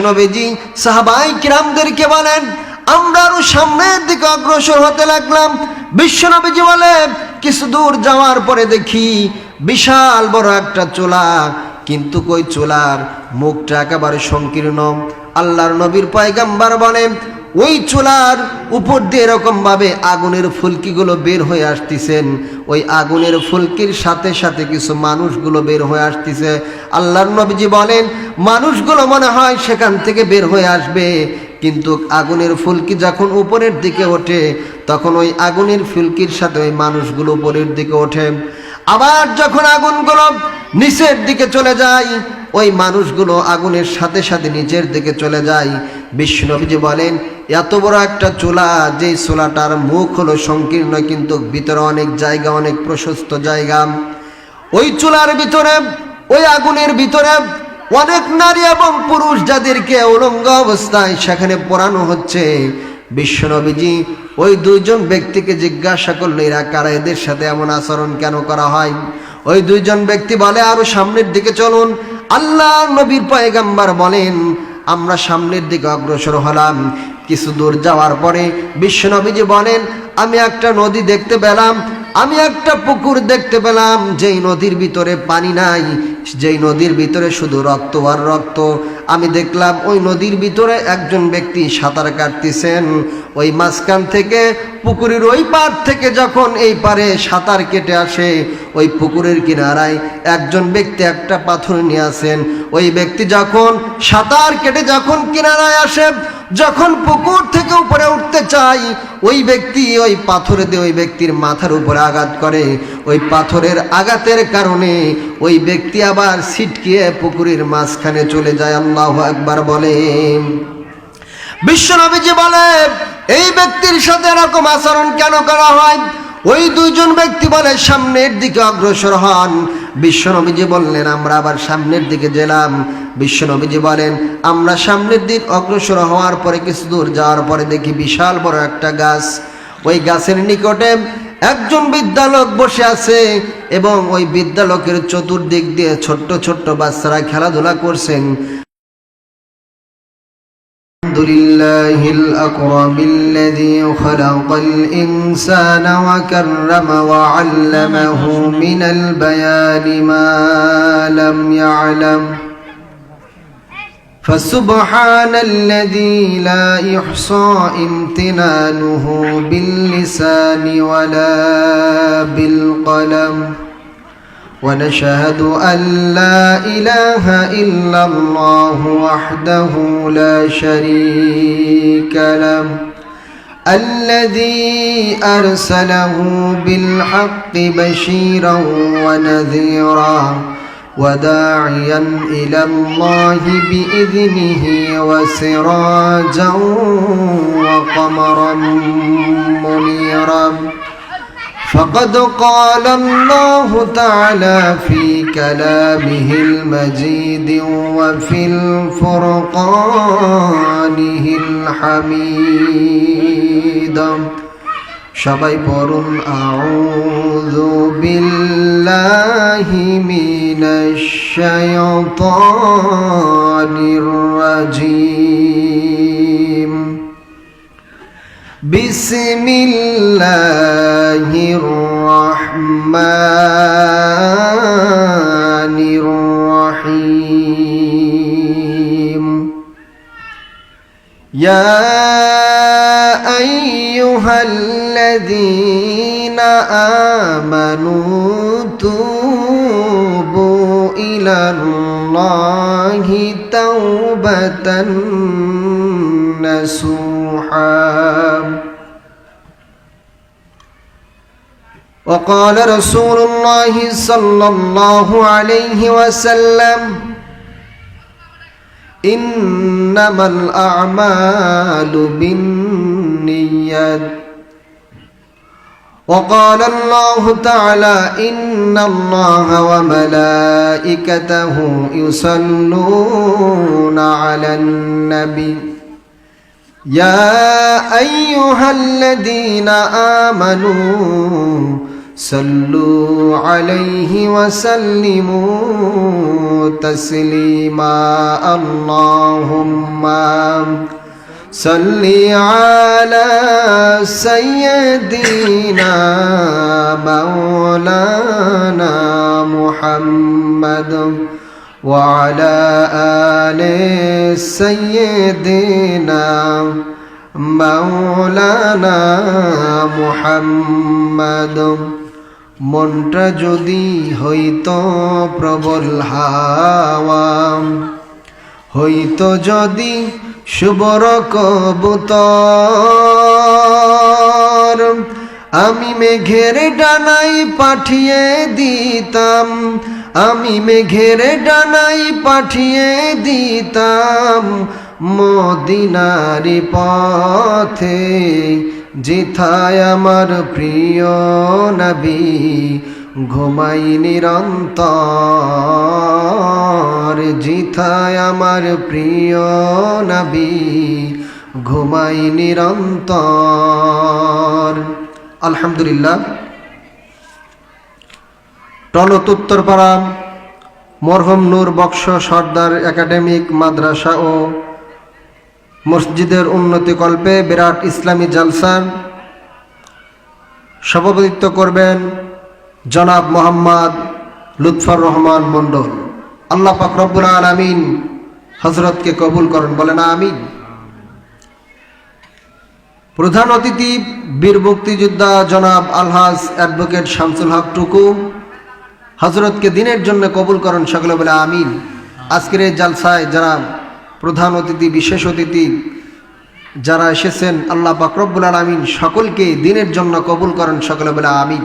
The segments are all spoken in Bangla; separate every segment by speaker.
Speaker 1: নবীজি সাহাবায়ে কিরামদেরকে বলেন, আমরা আরো সামনের দিকে অগ্রসর হতে লাগলাম। বিশ্ব নবীজি বলেন, কিছু দূর যাওয়ার পরে দেখি বিশাল বড় একটা চুলা, কিন্তু ওই চুলার মুখটা একেবারে সংকীর্ণ। আল্লাহর নবীর পয়গম্বর বলেন, ওই চুলার উপর দিয়ে এরকম ভাবে আগুনের ফুলকিগুলো বের হয়ে আসতেছেন। ওই আগুনের ফুলকির সাথে সাথে কিছু মানুষগুলো বের হয়ে আসতেছে। আল্লাহর নবীজি বলেন, মানুষগুলো মনে হয় সেখান থেকে বের হয়ে আসবে, কিন্তু আগুনের ফুলকি যখন উপরের দিকে ওঠে তখন ওই আগুনের ফুলকির সাথে ওই মানুষগুলো উপরের দিকে ওঠে। আবার যখন আগুনগুলো নিচের দিকে চলে যায়, ওই মানুষগুলো আগুনের সাথে সাথে নিচের দিকে চলে যায়। বিশ্ব নবীজি বলেন, এত বড় একটা চুলা, যেই চুলাটার মুখ হলো সংকীর্ণ কিন্তু ভিতরে অনেক জায়গা, অনেক প্রশস্ত জায়গা। ওই চুলার ভিতরে, ওই আগুনের ভিতরে অনেক নারী এবং পুরুষ যাদেরকে উলঙ্গ অবস্থায় সেখানে পোড়ানো হচ্ছে। বিশ্ব নবীজি ওই দুইজন ব্যক্তিকে জিজ্ঞাসা করলো, এরা কারা, এদের সাথে এমন আচরণ কেন করা হয়? ওই দুইজন ব্যক্তি বলে, আরো সামনের দিকে চলুন। আল্লাহ নবীর পয়গম্বর বলেন, আমরা সামনের দিকে অগ্রসর হলাম। কিছু দূর যাওয়ার পরে বিশ্ব নবীজি বলেন, আমি একটা নদী দেখতে পেলাম, আমি একটা পুকুর দেখতে পেলাম, যেই নদীর ভিতরে পানি নাই, যেই নদীর ভিতরে শুধু রক্ত আর রক্ত। আমি দেখলাম ওই নদীর ভিতরে একজন ব্যক্তি সাঁতার কাটতেছেন। ওই মাঝখান থেকে পুকুরের ওই পার থেকে যখন এই পারে সাঁতার কেটে আসে, ওই পুকুরের কিনারায় একজন ব্যক্তি একটা পাথর নিয়ে আসেন। ওই ব্যক্তি যখন সাঁতার কেটে যখন কিনারায় আসে, যখন পুকুর থেকে উপরে উঠতে চাই, ওই ব্যক্তি ওই পাথরে দিয়ে ওই ব্যক্তির মাথার উপরে আঘাত করে। ওই পাথরের আঘাতের কারণে ওই ব্যক্তি আবার ছিটকিয়ে পুকুরের মাঝখানে চলে যায়। আল্লাহু আকবার বলেন। বিশ্ব নবীজি বলে, এই ব্যক্তির সাথে এরকম আচরণ কেন করা হয়? ওই দুইজন ব্যক্তি বলে, সামনের দিকে অগ্রসর হন। বিশ্ব নবীজি বললেন, আমরা আবার সামনের দিকে গেলাম। বিশ্ব নবীজি বলেন, আমরা সামনের দিক অগ্রসর হওয়ার পরে কিছু দূর যাওয়ার পরে দেখি বিশাল বড় একটা গাছ। ওই গাছের নিকটে একজন বৃদ্ধালোক বসে আছে এবং ওই বৃদ্ধালোকের চতুর্দিক দিয়ে ছোট্ট ছোট্ট বাচ্চারা খেলাধুলা করছেন। আলহামদুলিল্লাহিল আকরামিল্লাযী খালাকাল ইনসানা ওয়া কাররামা ওয়া আল্লামাহু মিনাল বায়ানি মা লাম ইয়ালাম। فسبحان الذي لا يحصى امتنانه باللسان ولا بالقلم ونشهد أن لا إله إلا الله وحده لا شريك له الذي أرسله بالحق بشيرا ونذيرا وداعيا إلى الله بإذنه وسراجا وقمرا منيرا فقد قال الله تعالى في كلامه المجيد وفي الفرقانه الحميد সবাই পড়ুন আউযু বিল্লাহি মিনাশ শাইতানির রাজিম বিসমিল্লাহির রহমানির রহিম ইয়া الذين آمنوا توبوا إلى الله توبة نصوحا وقال رسول الله صلى الله عليه وسلم إنما الأعمال بالنيات وقال الله تعالى إن الله وملائكته يصلون على النبي يا أيها الذين آمنوا صلوا عليه وسلموا تسليما اللهم صل على سيدنا مولانا محمد وعلى آل سيدنا مولانا محمد মনটা যদি হইতো প্রবল হাওয়া হইতো যদি শুভর কবুতর আমি মেঘের ডানাই পাঠিয়ে দিতাম আমি মেঘের ডানাই পাঠিয়ে দিতাম মদিনারি পথে যেথায় আমার প্রিয় নবী ঘুমাই নিরন্তর যেথায় আমার প্রিয় নবী ঘুমাই নিরন্তর। আলহামদুলিল্লাহ। টনত উত্তরপাড়া মরহুম নূর বক্স সর্দার একাডেমিক মাদ্রাসা ও মসজিদের উন্নতি কল্পে বিরাট ইসলামী জালসার সভাপতিত্ব করবেন জনাব মোহাম্মদ লুৎফর রহমান মণ্ডল। আল্লাহ পাক রব্বুল আলামিন হযরতকে কবুল করেন, বলেন আমিন। প্রধান অতিথি বীর মুক্তিযোদ্ধা জনাব আলহাজ অ্যাডভোকেট শামসুল হক টুকু, হযরতকে দিনের জন্য কবুল করেন, সকলে বলে আমিন। আজকের এই জালসায় যারা প্রধান অতিথি বিশেষ অতিথি যারা এসেছেন, আল্লাহ পাক রব্বুল আলামিন সকলকে দিনের জন্য কবুল করেন, সকলে বলে আমিন।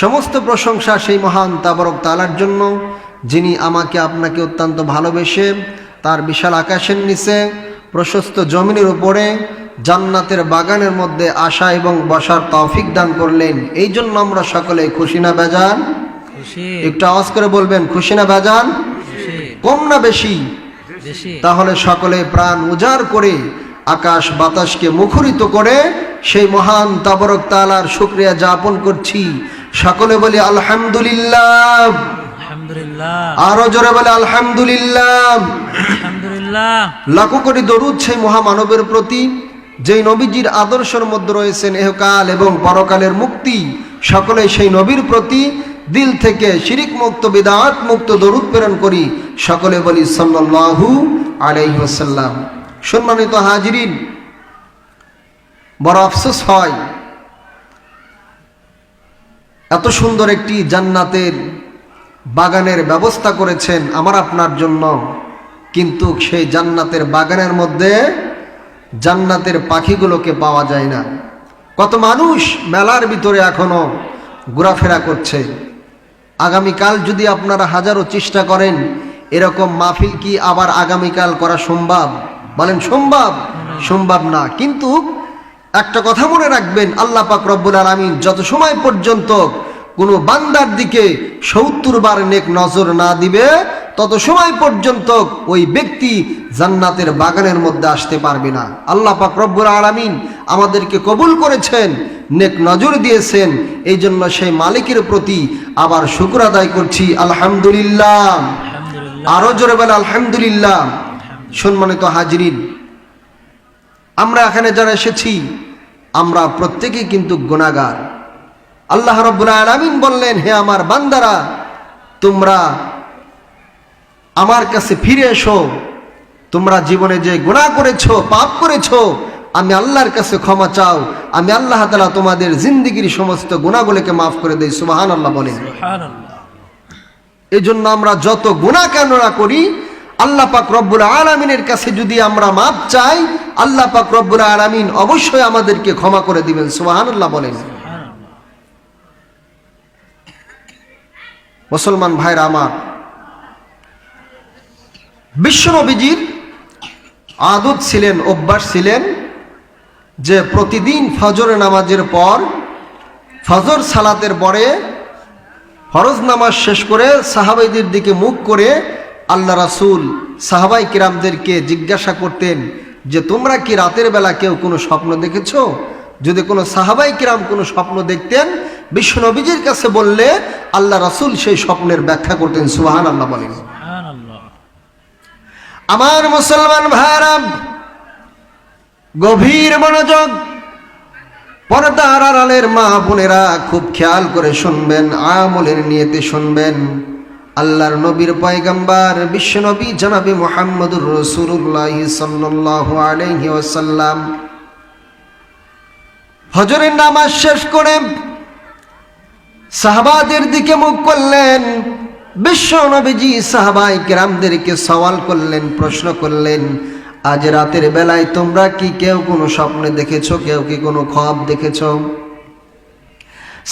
Speaker 1: সমস্ত প্রশংসা সেই মহান তাবারক তাআলার জন্য, যিনি আমাকে আপনাকে অত্যন্ত ভালোবেসে তার বিশাল আকাশের নিচে প্রশস্ত জমিনের উপরে জান্নাতের বাগানের মধ্যে আসা এবং বসার তৌফিক দান করলেন। এই জন্য আমরা সকলে খুশি না বেজান? একটু আওয়াজ করে বলবেন, খুশি না বেজান? কম না বেশি? তাহলে সকলে প্রাণ উজাড় করে আকাশ বাতাসকে মুখরিত করে সেই মহান তাবারক তাআলার শুকরিয়া যাপন করছি। সকলে বলি আলহামদুলিল্লাহ। আরো জোরে বলে আলহামদুলিল্লাহ। লাখো কোটি দরুদ সেই মহামানবের প্রতি, যেই নবীজির আদর্শের মধ্যে রয়েছেন ইহকাল এবং পরকালের মুক্তি। সকলে সেই নবীর প্রতি দিল থেকে শিরিক মুক্ত বিদআত মুক্ত দরুদ প্রেরণ করি। সকলে বলি সাল্লাল্লাহু আলাইহি ওয়াসাল্লাম। সম্মানিত হাজিরিন, বড় আফসোস হয় এত সুন্দর একটি জান্নাতের বাগানের ব্যবস্থা করেছেন আমার আপনার জন্য, কিন্তু সেই জান্নাতের বাগানের মধ্যে জান্নাতের পাখিগুলোকে পাওয়া যায় না। কত মানুষ মেলার ভিতরে এখনো ঘোরাফেরা করছে। আগামীকাল যদি আপনারা হাজারো চেষ্টা করেন, এরকম মাহফিল কি আবার আগামীকাল করা সম্ভব? বলেন সম্ভব? সম্ভব না। কিন্তু একটা কথা মনে রাখবেন, আল্লাহ পাক রব্বুল আলামিন যত সময় পর্যন্ত কোনো বান্দার দিকে ৭০ বার নেক নজর না দিবে, তত সময় পর্যন্ত ওই ব্যক্তি জান্নাতের বাগানের মধ্যে আসতে পারবে না। আল্লাহ পাক রব্বুল আলামিন আমাদেরকে কবুল করেছেন, নেক নজর দিয়েছেন, এই জন্য সেই মালিকের প্রতি আবার শুকর আদায় করছি, আলহামদুলিল্লাহ। আরো জোরে বলে আলহামদুলিল্লাহ। সম্মানিত হাজিরিন, আমরা এখানে যারা এসেছি আমরা প্রত্যেকেই কিন্তু গুনাহগার। আল্লাহ রাব্বুল আলামিন বললেন, হে আমার বান্দারা, তোমরা আমার কাছে ফিরে এসো। তোমরা জীবনে যে গুনাহ করেছো, পাপ করেছো, আমি আল্লাহর কাছে ক্ষমা চাও। আমি আল্লাহ তাআলা তোমাদের জিন্দেগীর সমস্ত গুনাহগুলোকে মাফ করে দেই। সুবহানাল্লাহ বলেন। এই জন্য আমরা যত গুনাহ কেন না করি, আল্লাহ পাক রব্বুল আলামিনের কাছে যদি আমরা মাপ চাই, আল্লাহ পাক রব্বুল আলামিন অবশ্যই আমাদেরকে ক্ষমা করে দিবেন। সুবহানাল্লাহ বলেন। মুসলমান ভাইরা আমার, বিশ্বনবীজির আদত ছিলেন, অভ্যাস ছিলেন যে প্রতিদিন ফজর নামাজের পর, ফজর সালাতের পরে ফরজ নামাজ শেষ করে সাহাবাইদের দিকে মুখ করে আল্লাহ রাসূল সাহাবাই কিরামদেরকে জিজ্ঞাসা করতেন যে তোমরা কি রাতের বেলা কেউ কোনো স্বপ্ন দেখেছো? যদি কোনো সাহাবাই কিরাম কোনো স্বপ্ন দেখতেন, বিশ্বনবীজির কাছে বললে আল্লাহ রাসূল সেই স্বপ্নের ব্যাখ্যা করতেন। সুবহানাল্লাহ বলেন। আমার মুসলমান ভাইরা, গভীর মনোযোগ, পর্দার আড়ালের মা বোনেরা খুব খেয়াল করে শুনবেন, আমলের নিয়তে শুনবেন। আল্লাহর নবীর পয়গম্বর বিশ্বনবী জনাবে মুহাম্মদুর রাসূলুল্লাহ সাল্লাল্লাহু আলাইহি ওয়াসাল্লাম ফজরের নামাজ শেষ করে সাহাবাদের দিকে মুখ করলেন। বিশ্বনবীজি সাহাবায়ে কেরামদেরকে সওয়াল করলেন, প্রশ্ন করলেন, আজ রাতের বেলায় তোমরা কি কেউ কোনো স্বপ্নে দেখেছো, কেউ কি কোনো খ্বাব দেখেছো?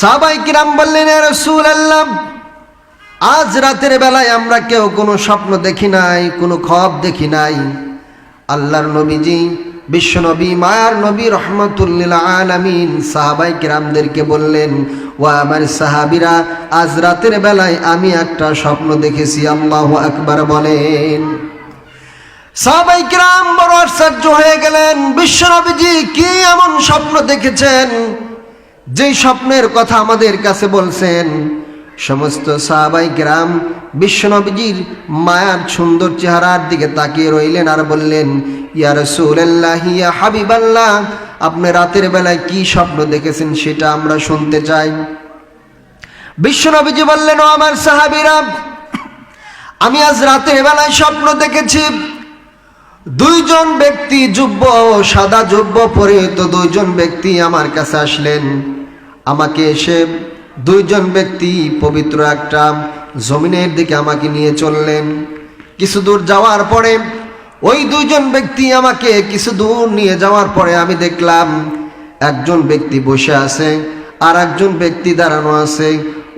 Speaker 1: সাহাবায়ে কেরাম বললেন, ইয়া রাসূলুল্লাহ, আজ রাতের বেলায় আমরা কেউ কোনো স্বপ্ন দেখি নাই, কোনো খ্বাব দেখি নাই। আল্লাহর নবীজি বিশ্বনবী মায়ার নবী রহমাতুল লিল আলামিন সাহাবায়ে কেরামদেরকে বললেন, ও আমার সাহাবীরা, আজ রাতের বেলায় আমি একটা স্বপ্ন দেখেছি। আল্লাহু আকবার বলেন। সাহাবায়ে কেরাম বড় আশ্চর্য হয়ে গেলেন, বিশ্বনবীজি কি এমন স্বপ্ন দেখেছেন যেই স্বপ্নের কথা আমাদের কাছে বলছেন? সমস্ত সাহাবায়ে কেরাম বিশ্বনবীজির মায়ার সুন্দর চেহারার দিকে তাকিয়ে রইলেন আর বললেন, ইয়া রাসূলুল্লাহ, ইয়া হাবিবাল্লাহ, আপনি রাতের বেলায় কি স্বপ্ন দেখেছেন সেটা আমরা শুনতে চাই। বিশ্বনবীজি বললেন, ও আমার সাহাবীরা, আমি আজ রাতের বেলায় স্বপ্ন দেখেছি দুইজন ব্যক্তি, জুব্ব সাদা জুব্ব পরিহিত দুইজন ব্যক্তি আমার কাছে আসলেন। আমাকে এসে দুইজন ব্যক্তি পবিত্র একটা জমিনের দিকে আমাকে নিয়ে চললেন। কিছু দূর যাওয়ার পরে ওই দুইজন ব্যক্তি আমাকে কিছু দূর নিয়ে যাওয়ার পরে আমি দেখলাম একজন ব্যক্তি বসে আছে আর একজন ব্যক্তি দাঁড়ানো আছে।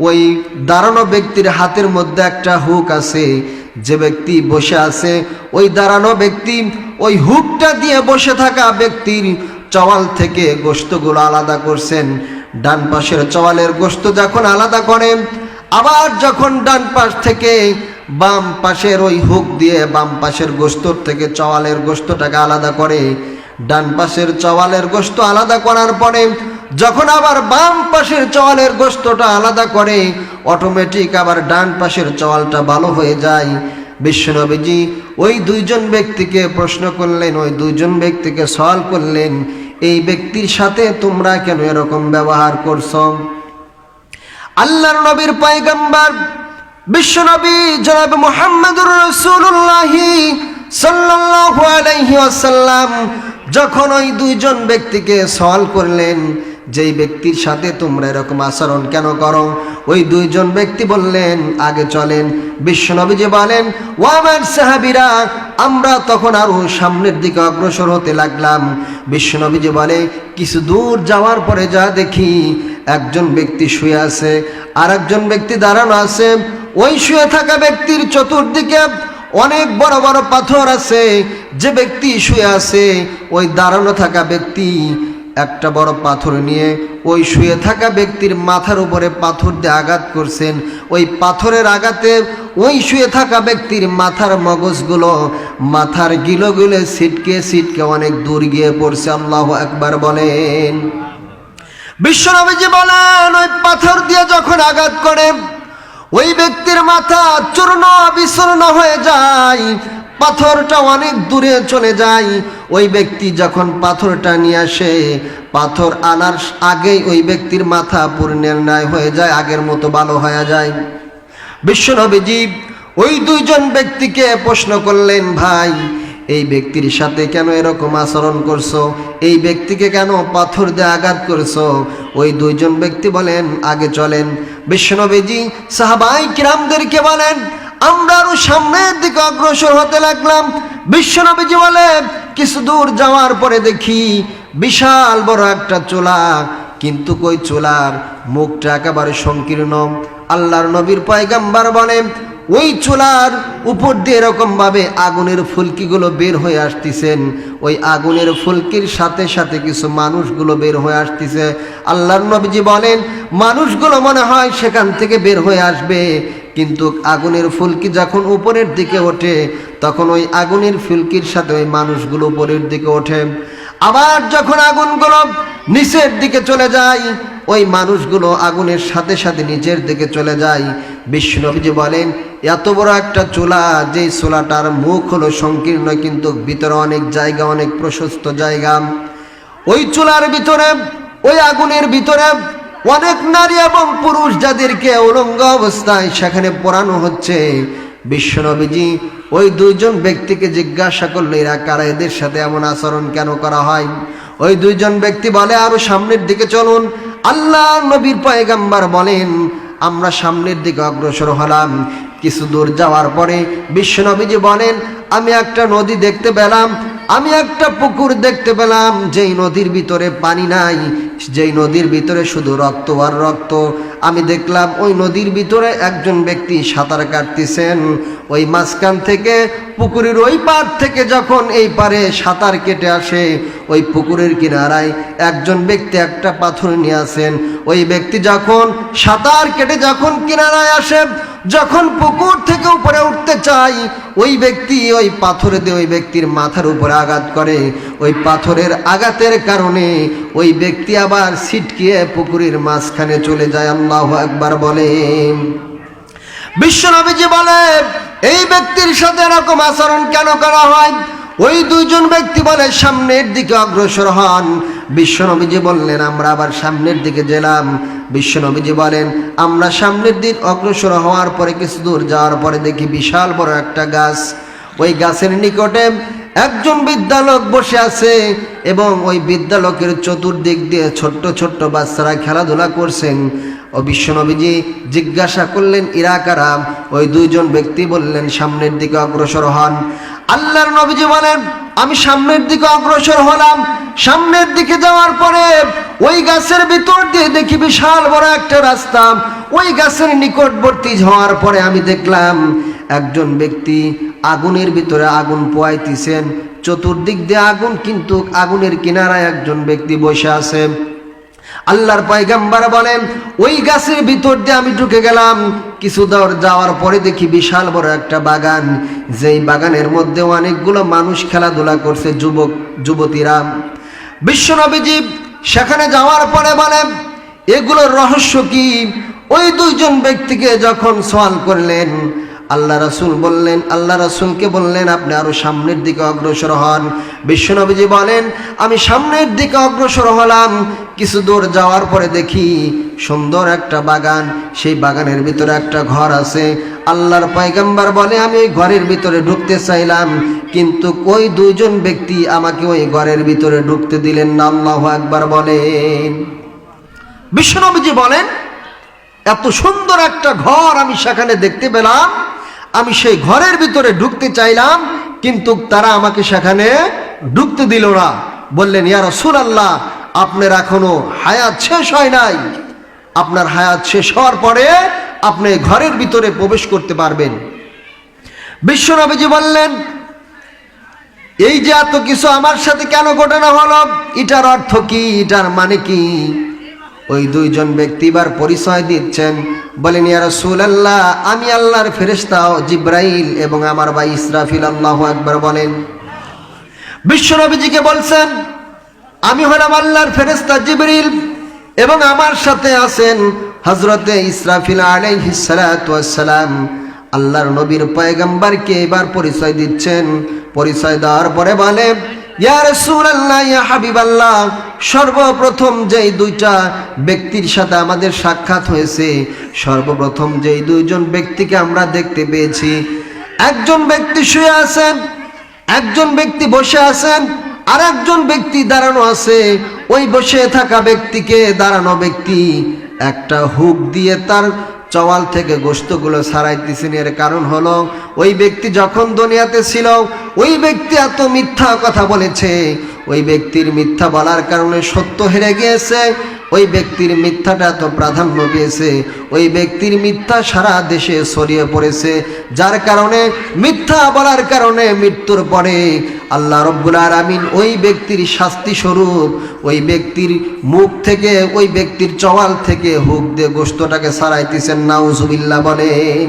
Speaker 1: ওই দাঁড়ানো ব্যক্তির হাতের মধ্যে একটা হুক আছে। যে ব্যক্তি বসে আছে ওই দাঁড়ানো ব্যক্তি ওই হুকটা দিয়ে বসে থাকা ব্যক্তির চওয়াল থেকে গোশতগুলো আলাদা করছেন। ডান পাশের চওয়ালের গোশত যখন আলাদা করেন, আবার যখন ডান পাশ থেকে বাম পাশের ওই হুক দিয়ে বাম পাশের গোশত থেকে চওয়ালের গোশতটাকে আলাদা করে, ডান পাশের চওয়ালের গোশত আলাদা করার পরে যখন আবার বাম পাশের চওয়ালের গোশতটা আলাদা করে, অটোমেটিক আবার ডান পাশের চওয়ালটা ভালো হয়ে যায়। বিশ্বনবীজি ওই দুইজন ব্যক্তিকে প্রশ্ন করলেন, ওই দুইজন ব্যক্তিকে সওয়াল করলেন, এই ব্যক্তির সাথে তোমরা কেন এরকম ব্যবহার করছো? আল্লাহর নবীর পয়গম্বর বিশ্বনবী জনাব মুহাম্মদুর রাসূলুল্লাহ সাল্লাল্লাহু আলাইহি ওয়াসাল্লাম যখন ওই দুইজন ব্যক্তিকে সওয়াল করলেন, যেই ব্যক্তির সাথে তোমরা এরকম আচরণ কেন করো, ওই দুইজন ব্যক্তি বললেন, আগে চলেন। বিশ্বনবীজি বলেন, ও আমার সাহাবীরা, আমরা তখন আরো সামনের দিকে অগ্রসর হতে লাগলাম। বিশ্বনবীজি বলে, কিছু দূর যাওয়ার পরে যা দেখি একজন ব্যক্তি শুয়ে আছে আর একজন ব্যক্তি দাঁড়ানো আছে। ওই শুয়ে থাকা ব্যক্তির চতুর্দিকে অনেক বড় বড় পাথর আছে। যে ব্যক্তি শুয়ে আছে ওই দাঁড়ানো থাকা ব্যক্তি একটা বড় পাথর নিয়ে ওই শুয়ে থাকা ব্যক্তির মাথার উপরে পাথর দিয়ে আঘাত করছেন। ওই পাথরের আঘাতে ওই শুয়ে থাকা ব্যক্তির মাথার মগজগুলো, মাথার গিলোগুলো ছিটকে ছিটকে অনেক দূর গিয়ে পড়ছে। আল্লাহু আকবার বলেন। বিশ্বনবীজি বলেন, ওই পাথর দিয়ে যখন আঘাত করে ওই ব্যক্তির মাথা চূর্ণ বিচূর্ণ হয়ে যায়, পাথরটা অনেক দূরে চলে যায়। ওই ব্যক্তি যখন পাথরটা নিয়ে আসে, পাথর আনার আগেই ওই ব্যক্তির মাথা পূর্ণের ন্যায় হয়ে যায়, আগের মতো ভালো হয়ে যায়। বিশ্বনবীজি ওই দুইজন ব্যক্তিকে প্রশ্ন করলেন, ভাই, এই ব্যক্তির সাথে কেন এরকম আচরণ করছো? এই ব্যক্তিকে কেন পাথর দিয়ে আঘাত করছো? ওই দুইজন ব্যক্তি বলেন, আগে চলেন। বিশ্বনবীজি সাহাবায়ে কিরামদেরকে বলেন, আমরা আরো সামনের দিকে অগ্রসর হতে লাগলাম। বিশ্বনবীজি বলে, কিছু দূর যাওয়ার পরে দেখি বিশাল বড় একটা চুলা, কিন্তু ওই চুলার মুখটা একেবারে সংকীর্ণ। আল্লাহর নবীর পয়গম্বর বলেন, ওই চুলার উপর দিয়ে এরকম ভাবে আগুনের ফুলকিগুলো বের হয়ে আসতেছেন। ওই আগুনের ফুলকির সাথে সাথে কিছু মানুষগুলো বের হয়ে আসতেছে। আল্লাহর নবীজি বলেন, মানুষগুলো মনে হয় সেখান থেকে বের হয়ে আসবে, কিন্তু আগুনের ফুলকি যখন উপরের দিকে ওঠে তখন ওই আগুনের ফুলকির সাথে ওই মানুষগুলো উপরের দিকে ওঠে। আবার যখন আগুনগুলো নিচের দিকে চলে যায়, ওই মানুষগুলো আগুনের সাথে সাথে নিচের দিকে চলে যায়। বিশ্বনবীজি বলেন, এত বড় একটা চুলা, যেই চুলাটার মুখ হলো সংকীর্ণ কিন্তু ভিতরে অনেক জায়গা, অনেক প্রশস্ত জায়গা। ওই চুলার ভিতরে, ওই আগুনের ভিতরে অনেক নারী এবং পুরুষ যাদেরকে উলঙ্গ অবস্থায় সেখানে পোড়ানো হচ্ছে। বিশ্বনবীজি ওই দুইজন ব্যক্তিকে জিজ্ঞাসা করলো, এরা কারা, এদের সাথে এমন আচরণ কেন করা হয়? ওই দুইজন ব্যক্তি বলে, আরো সামনের দিকে চলুন। আল্লাহ নবীর পয়গম্বর বলেন, আমরা সামনের দিকে অগ্রসর হলাম। কিছু দূর যাওয়ার পরে বিশ্বনবীজি বলেন, আমি একটা নদী দেখতে পেলাম, আমি একটা পুকুর দেখতে পেলাম, যেই নদীর ভিতরে পানি নাই, যেই নদীর ভিতরে শুধু রক্ত আর রক্ত। আমি দেখলাম ওই নদীর ভিতরে একজন ব্যক্তি সাঁতার কাটতেছেন। ওই মাঝখান থেকে, পুকুরের ওই পার থেকে যখন এই পারে সাঁতার কেটে আসে, ওই পুকুরের কিনারায় একজন ব্যক্তি একটা পাথর নিয়ে আসেন। ওই ব্যক্তি যখন সাঁতার কেটে যখন কিনারায় আসে, যখন পুকুর থেকে উপরে উঠতে চাই, ওই ব্যক্তি ওই পাথরে দিয়ে ওই ব্যক্তির মাথার উপরে আঘাত করে। ওই পাথরের আঘাতের কারণে ওই ব্যক্তি আবার ছিটকিয়ে পুকুরের মাঝখানে চলে যায়। আল্লাহু আকবার বলেন। বিশ্বনবীজি বলে, এই ব্যক্তির সাথে এরকম আচরণ কেন করা হয়? ওই দুইজন ব্যক্তি বলে, সামনের দিকে অগ্রসর হন। বিশ্বনবীজি বললেন, আমরা আবার সামনের দিকে গেলাম। বিশ্বনবীজি বলেন, আমরা সামনের দিক অগ্রসর হওয়ার পরে কিছু দূর যাওয়ার পরে দেখি বিশাল বড় একটা গাছ। ওই গাছের নিকটে একজন বিদ্যালক বসে আছে এবং ওই বিদ্যালকের চতুর্দিক দিয়ে ছোট্ট ছোট্ট বাচ্চারা খেলাধুলা করছেন। ও বিশ্বনবীজি জিজ্ঞাসা করলেন, ইরা কারা? ওই দুইজন ব্যক্তি বললেন, সামনের দিকে অগ্রসর হন। আল্লাহর নবীজি বলেন, আমি সামনের দিকে অগ্রসর হলাম। সামনের দিকে যাওয়ার পরে ওই গাছের ভিতর দিয়ে দেখি বিশাল বড় একটা রাস্তা। ওই গাছের নিকটবর্তী হওয়ার পরে আমি দেখলাম একজন ব্যক্তি আগুনের ভিতরে আগুন পোয়াইতেছেন। চতুর্দিক দিয়ে আগুন, কিন্তু আগুনের কিনারায় একজন ব্যক্তি বসে আছে। আল্লাহর পয়গম্বর বলেন, ওই গাছের ভিতর দিয়ে আমি ঢুকে গেলাম। কিছু দূর যাওয়ার পরে দেখি বিশাল বড় একটা বাগান, যেই বাগানের মধ্যে অনেকগুলো মানুষ খেলাধুলা করছে, যুবক যুবতীরা। বিশ্বনবীজি সেখানে যাওয়ার পরে বলেন, এগুলোর রহস্য কি? ওই দুইজন ব্যক্তিকে যখন সওয়াল করলেন, আল্লাহ রাসূল বললেন, আল্লাহ রাসূলকে বললেন, আপনি আরো সামনের দিকে অগ্রসর হন। বিশ্বনবীজি বলেন, আমি সামনের দিকে অগ্রসর হলাম। কিছু দূর যাওয়ার পরে দেখি সুন্দর একটা বাগান, সেই বাগানের ভিতরে একটা ঘর আছে। আল্লাহর পয়গম্বর বলে, আমি ওই ঘরের ভিতরে ঢুকতে চাইলাম, কিন্তু ওই দুইজন ব্যক্তি আমাকে ওই ঘরের ভিতরে ঢুকতে দিলেন না। আল্লাহু আকবার বলেন। বিশ্বনবীজি বলেন, এত সুন্দর একটা ঘর আমি সেখানে দেখতে পেলাম, আমি সেই ঘরের ভিতরে ঢুকতে চাইলাম, কিন্তু তারা আমাকে সেখানে ঢুকতে দিল না। বললেন, ইয়া রাসূলুল্লাহ, আপনার এখনো হায়াত শেষ হয় নাই, আপনার হায়াত শেষ হওয়ার পরে আপনি ঘরের ভিতরে প্রবেশ করতে পারবেন। বিশ্বনবীজি বললেন, এই যে এত কিছু আমার সাথে কেন ঘটনা হলো, এটার অর্থ কি, এটার মানে কি? ওই দুইজন ব্যক্তি এবার পরিচয় দিচ্ছেন। বলেন, ইয়া রাসূলুল্লাহ, আমি আল্লাহর ফেরেশতা জিবরাইল এবং আমার ভাই ইসরাফিল। আল্লাহু আকবার বলেন। বিশ্বনবীজিকে বলছেন, আমি হলাম আল্লাহর ফেরেশতা জিবরিল এবং আমার সাথে আছেন হযরতে ইসরাফিল আলাইহিস সালাতু ওয়াস সালাম। আল্লাহর নবীর পয়গম্বরকে এবার পরিচয় দিচ্ছেন। পরিচয় দেওয়ার পরে বলে, ইয়া রাসূলুল্লাহ, ইয়া হাবিবাল্লাহ, সর্বপ্রথম যেই দুইটা ব্যক্তির সাথে আমাদের সাক্ষাৎ হয়েছে, সর্বপ্রথম যেই দুইজন ব্যক্তিকে আমরা দেখতে পেয়েছি, একজন ব্যক্তি শুয়ে আছেন, একজন ব্যক্তি বসে আছেন, আর একজন ব্যক্তি দাঁড়ানো আছে। ওই বসে থাকা ব্যক্তিকে দাঁড়ানো ব্যক্তি একটা হুক দিয়ে তার চওয়াল থেকে গোশতগুলো ছাড়াইতেছেন। এর কারণ হলো, ওই ব্যক্তি যখন দুনিয়াতে ছিল, ওই ব্যক্তি এত মিথ্যা কথা বলেছে, ওই ব্যক্তির মিথ্যা বলার কারণে সত্য হেরে গিয়েছে। ওই ব্যক্তির মিথ্যাটা এত প্রাধান্য পেয়েছে, ওই ব্যক্তির মিথ্যা সারা দেশে ছড়িয়ে পড়েছে, যার কারণে মিথ্যা বলার কারণে মৃত্যুর পরে আল্লাহ রব্বুল আলামিন ওই ব্যক্তির শাস্তি স্বরূপ ওই ব্যক্তির মুখ থেকে, ওই ব্যক্তির চওয়াল থেকে হুক দিয়ে গোশতটাকে ছাড়াইতেছেন। নাউজুবিল্লাহ বলেন।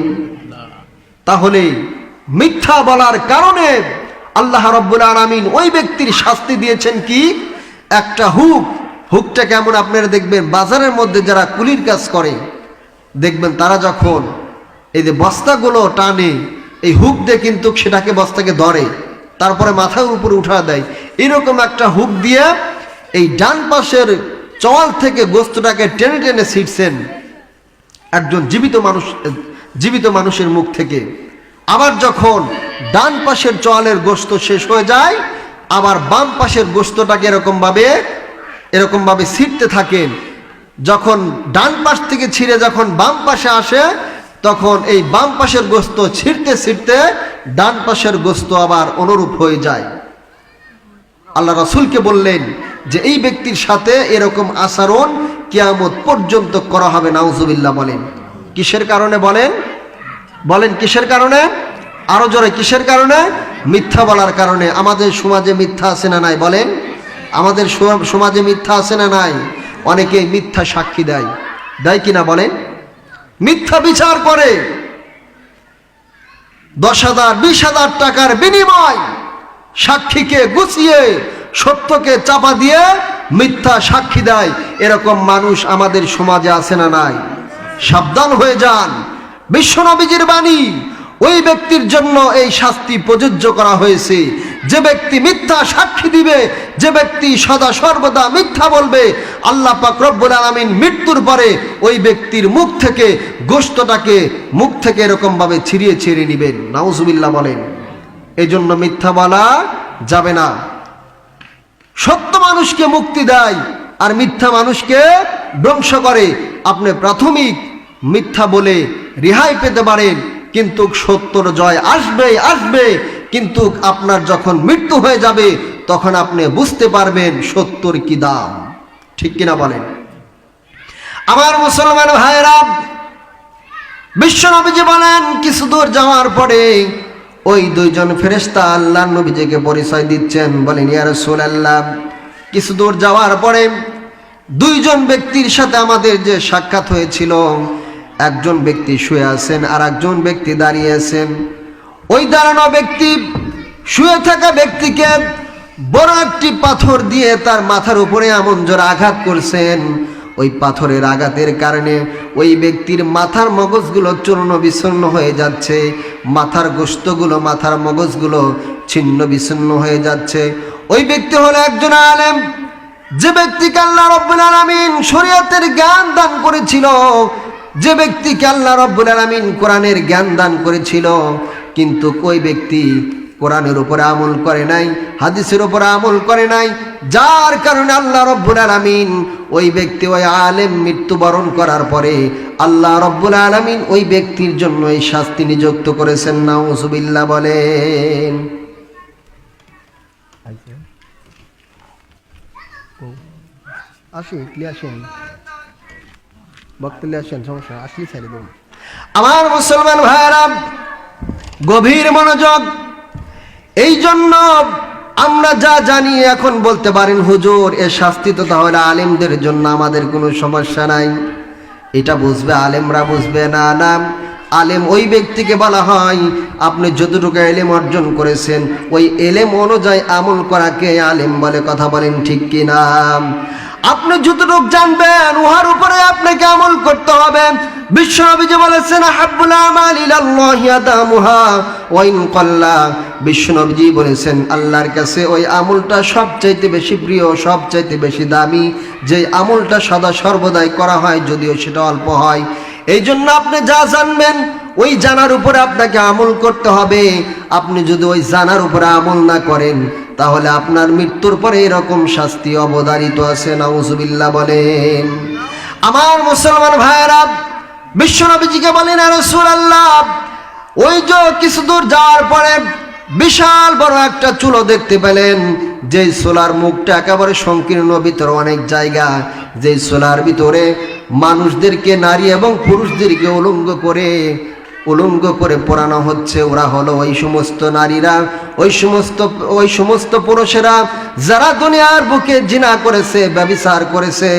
Speaker 1: তাহলে মিথ্যা বলার কারণে আল্লাহ রব্বুল আলামিন ওই ব্যক্তির শাস্তি দিয়েছেন কি? একটা হুক হুকটা কেমন আপনারা দেখবেন, বাজারের মধ্যে যারা কুলির কাজ করে দেখবেন তারা যখন এই যে বস্তাগুলো টানে এই হুক দিয়ে কিন্তু সেটাকে বস্তাকে ধরে, তারপরে মাথার উপরে উঠা দেয়। এরকম একটা হুক দিয়ে এই ডান পাশের চওয়াল থেকে গোস্তটাকে টেনে টেনে ছিঁড়ছেন একজন জীবিত মানুষের মুখ থেকে। আবার যখন ডান পাশের চওয়ালের গোস্ত শেষ হয়ে যায়, আবার বাম পাশের গোস্তটাকে এরকম ভাবে ছিঁড়তে থাকেন। যখন ডান পাশ থেকে ছিঁড়ে যখন বাম পাশে আসে, তখন এই বাম পাশের গোস্ত ছিঁড়তে ছিঁড়তে ডান পাশের গোস্ত আবার অনুরূপ হয়ে যায়। আল্লাহ রাসূলকে বললেন যে এই ব্যক্তির সাথে এরকম আচরণ কিয়ামত পর্যন্ত করা হবে। নাউজুবিল্লাহ। বলেন কিসের কারণে? বলেন কিসের কারণে? আরো জোরে, কিসের কারণে? মিথ্যা বলার কারণে। আমাদের সমাজে মিথ্যা আছে না নাই? বলেন আমাদের সমাজে মিথ্যা আছে না নাই? অনেকে মিথ্যা সাক্ষী দেয় কিনা বলেন? মিথ্যা বিচার করে 10,000 20,000 টাকার বিনিময় সাক্ষীকে গুছিয়ে সত্যকে চাপা দিয়ে মিথ্যা সাক্ষী দেয়। এরকম মানুষ আমাদের সমাজে আছে না নাই? সাবধান হয়ে যান। বিশ্বনবীজির বাণী, ওই ব্যক্তির জন্য এই শাস্তি প্রযোজ্য করা হয়েছে যে ব্যক্তি মিথ্যা সাক্ষী দিবে, যে ব্যক্তি সদা সর্বদা মিথ্যা বলবে। আল্লাহ পাক রব্বুল আলামিন মৃত্যুর পরে ওই ব্যক্তির মুখ থেকে গোশতটাকে মুখ থেকে এরকম ভাবে ছিঁড়িয়ে নেবেন। নাউজুবিল্লাহ। বলেন এই জন্য মিথ্যা বলা যাবে না। সত্য মানুষকে মুক্তি দেয় আর মিথ্যা মানুষকে ধ্বংস করে। আপনি প্রাথমিক মিথ্যা বলে রেহাই পেতে পারেন, কিন্তু সত্যর জয় আসবে। কিন্তু আপনার যখন মৃত্যু হয়ে যাবে তখন আপনি বুঝতে পারবেন সত্যর কি দাম। ঠিক কিনা বলেন? আমার মুসলমান ভাইরা, বিশ্বনবীজি বলেন কিছু দূর যাওয়ার পরে ওই দুইজন ফেরেশতা আল্লাহর নবীজিকে পরিচয় দিচ্ছেন। বলেন ইয়া রাসূলুল্লাহ, কিছু দূর যাওয়ার পরে দুইজন ব্যক্তির সাথে আমাদের যে সাক্ষাৎ হয়েছিল, একজন ব্যক্তি শুয়ে আছেন আর একজন ব্যক্তি দাঁড়িয়ে আছেন। ওই দাঁড়ানো ব্যক্তি শুয়ে থাকা ব্যক্তিকে বড় একটি পাথর দিয়ে তার মাথার উপরে এমন জোরে আঘাত করছেন। ওই পাথরের আঘাতের কারণে ওই ব্যক্তির মাথার মগজগুলো চূর্ণ বিচ্ছিন্ন হয়ে যাচ্ছে, মাথার গোশতগুলো মাথার মগজগুলো ছিন্ন বিচ্ছিন্ন হয়ে যাচ্ছে। ওই ব্যক্তি হলো একজন আলেম, যে ব্যক্তিকে আল্লাহ রাব্বুল আলামিন শরীয়তের জ্ঞান দান করেছিল, যে ব্যক্তিকে আল্লাহ রাব্বুল আলামিন কোরআনের জ্ঞান দান করেছিল, কিন্তু ওই ব্যক্তি কোরআনের উপরে আমল করে নাই, হাদিসের উপরে আমল করে নাই, যার কারণে আল্লাহ রাব্বুল আলামিন ওই ব্যক্তি ওই আলেম মৃত্যুবরণ করার পরে আল্লাহ রাব্বুল আলামিন ওই ব্যক্তির জন্য এই শাস্তি নিযুক্ত করেছেন। নাউজুবিল্লাহ। বলেন আমার মুসলমান ভাইরা, গভীর মনোযোগ। এই জন্য আমরা যা জানি এখন বলতে পারেন হুজুর এ শাস্তি তো তাহলে আলেমদের জন্য, আমাদের কোনো সমস্যা নাই, এটা বুঝবে আলেমরা, বুঝবে না। না, আলেম ওই ব্যক্তিকে বলা হয় আপনি যতটুকু এলেম অর্জন করেছেন ওই এলেম অনুযায়ী আমল করাকে আলেম বলে। কথা বলেন ঠিক কিনা? আপনি যতটুকু জানবেন উহার উপরে আপনাকে আমল করতে হবে। বিশ্বনবীজি বলেছেন হাব্বুল আমালি ইলাল্লাহি আদামুহা ওয়া ইন কাল্লা। বিশ্বনবীজি বলেছেন আল্লাহর কাছে ওই আমলটা সবচাইতে বেশি প্রিয়, সবচাইতে বেশি দামি, যে আমলটা সদা সর্বদাই করা হয় যদিও সেটা অল্প হয়। এই জন্য আপনি যা জানবেন ওই জানার উপরে আপনাকে আমল করতে হবে। আপনি যদি ওই জানার উপরে আমল না করেন তাহলে আপনার মৃত্যুর পরে এরকম শাস্তি অবধারিত আছে। নাউজুবিল্লাহ। বলেন আমার মুসলমান ভাইয়েরা, বিশ্বনবীজিকে বলেন ইয়া রাসূলুল্লাহ, ওই যে কিছু দূর যাওয়ার পরে বিশাল বড় একটা চুলো দেখতে পেলেন, যেই চুলার মুখটা একেবারে সংকীর্ণ, ভিতরে অনেক জায়গা, যেই চুলার ভিতরে মানুষদেরকে, নারী এবং পুরুষদেরকে উলঙ্গ করে পোড়ানো হচ্ছে। ওরা হলো ওই সমস্ত নারীরা, ওই সমস্ত পুরুষেরা যারা দুনিয়ার বুকে জিনা করেছে, ব্যভিচার করেছে।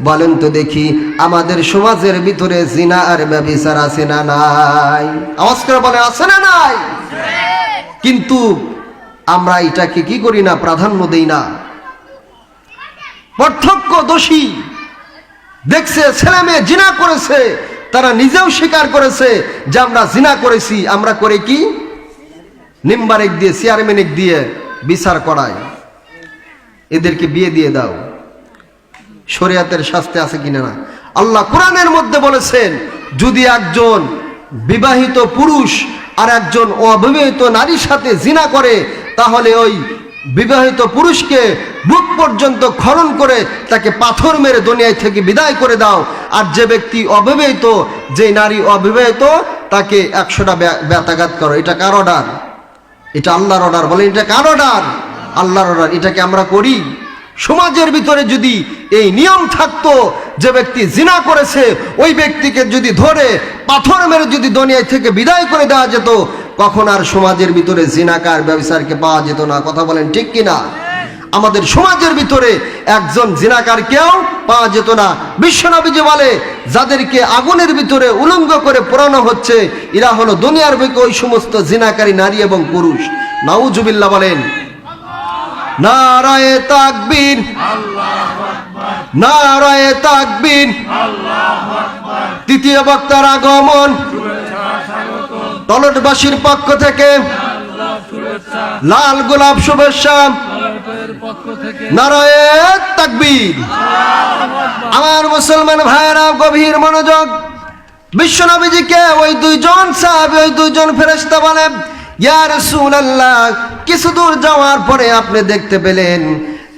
Speaker 1: বলেন তো দেখি আমাদের সমাজের ভিতরে জিনা আর ব্যভিচার আছে না নাই? আওয়াজ করে বলে আছে না নাই? কিন্তু আমরা এটাকে কি করি না, প্রাধান্য দেই না। প্রত্যক্ষ দোষী দেখছে ছেলে মেয়ে জিনা করেছে, তারা নিজেও স্বীকার করেছে যে আমরা জিনা করেছি। আমরা করে কি? নিম্বারেক দিয়ে, চেয়ারম্যানিক দিয়ে বিচার করায়, এদেরকে বিয়ে দিয়ে দাও। শরিয়াতের শাস্তি আছে কিনা না? আল্লাহ কোরআনের মধ্যে বলেছেন, যদি একজন বিবাহিত পুরুষ আর একজন অবিবাহিত নারীর সাথে জিনা করে, তাহলে ওই বিবাহিত পুরুষকে বুক পর্যন্ত খনন করে তাকে পাথর মেরে দুনিয়া থেকে বিদায় করে দাও। আর যে ব্যক্তি অবিবাহিত, যে নারী অবিবাহিত, তাকে 100টা ব্যথাঘাত করো। এটা কার অর্ডার? এটা আল্লাহর অর্ডার। বলেন এটা কার অর্ডার? আল্লাহর অর্ডার। এটাকে আমরা করি? সমাজের ভিতরে যদি এই নিয়ম থাকতো, যে ব্যক্তি জিনা করেছে ওই ব্যক্তিকে যদি ধরে পাথর মেরে যদি দুনিয়া থেকে বিদায় করে দেওয়া যেত, কখন আর সমাজের ভিতরে জিনাকার ব্যবসারকে পাওয়া যেত না। কথা বলেন ঠিক কিনা? আমাদের সমাজের ভিতরে একজন জিনাকার কেউ পাওয়া যেত না। বিশ্বনবীজি বলে, যাদেরকে আগুনের ভিতরে উলঙ্গ করে পোড়ানো হচ্ছে, এরা হলো দুনিয়ার বুকে ওই সমস্ত জিনাকারী নারী এবং পুরুষ। নাউজুবিল্লাহ বলেন। নারায়ে তাকবীর, নারায়ে তাকবীর। তৃতীয় বক্তার আগমন, তলটবাসীর পক্ষ থেকে লাল গোলাপ শুভেচ্ছা। নারায়ে তাকবীর। আমার মুসলমান ভাইয়েরা, গভীর মনোযোগ। বিশ্বনবীজিকে ওই দুইজন সাহাবী, ওই দুইজন ফেরেশতা বলেন, ইয়া রাসূলুল্লাহ, কিছু দূর যাওয়ার পরে আপনি দেখতে পেলেন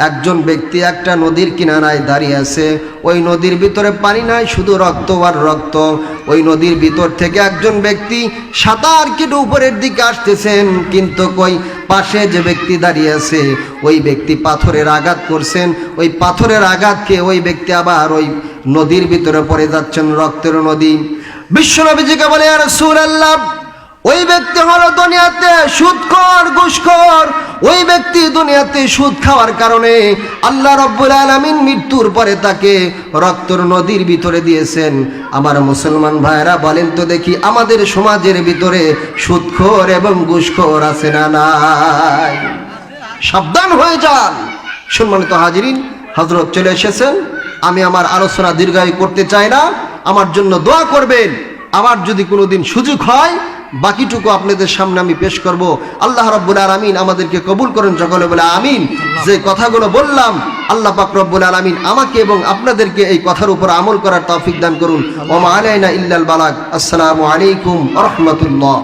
Speaker 1: একজন ব্যক্তি একটা নদীর কিনারায় দাঁড়িয়ে আছে। ওই নদীর ভিতরে পানি নাই, শুধু রক্ত আর রক্ত। ওই নদীর ভিতর থেকে একজন ব্যক্তি সাঁতার কেটে উপরের দিকে আসতেছেন, কিন্তু কই পাশে যে ব্যক্তি দাঁড়িয়ে আছে ওই ব্যক্তি পাথরের আঘাত করছেন। ওই পাথরের আঘাত খেয়ে ওই ব্যক্তি আবার ওই নদীর ভিতরে পড়ে যাচ্ছেন, রক্তের নদী। বিশ্বনবীজিকে বলে, ইয়া রাসূলুল্লাহ, ওই ব্যক্তি হলো দুনিয়াতে সুদখোর, ঘুষখোর। ওই ব্যক্তি দুনিয়াতে সুদ খাওয়ার কারণে আল্লাহ রাব্বুল আলামিন মৃত্যুর পরে তাকে রক্তের নদীর ভিতরে দিয়েছেন। আমার মুসলমান ভাইরা বলেন তো দেখি, আমাদের সমাজের ভিতরে সুদখোর এবং ঘুষখোর আছে না নাই? সাবধান হয়ে যান। সম্মানিত হাজিরিন, হযরত চলে এসেছেন। আমি আমার আলোচনা দীর্ঘায়ু করতে চাই না, আমার জন্য দোয়া করবেন। আবার যদি কোনোদিন সুযোগ হয়, বাকিটুকু আপনাদের সামনে আমি পেশ করব। আল্লাহ রাব্বুল আলামিন আমাদেরকে কবুল করুন, সকলে বলে আমিন। যে কথাগুলো বললাম, আল্লাহ পাক রব্বুল আলামিন আমাকে এবং আপনাদেরকে এই কথার উপর আমল করার তৌফিক দান করুন। ওয়া মা আলাইনা ইল্লাল বালাগ। আসসালামু আলাইকুম ওয়া রাহমাতুল্লাহ।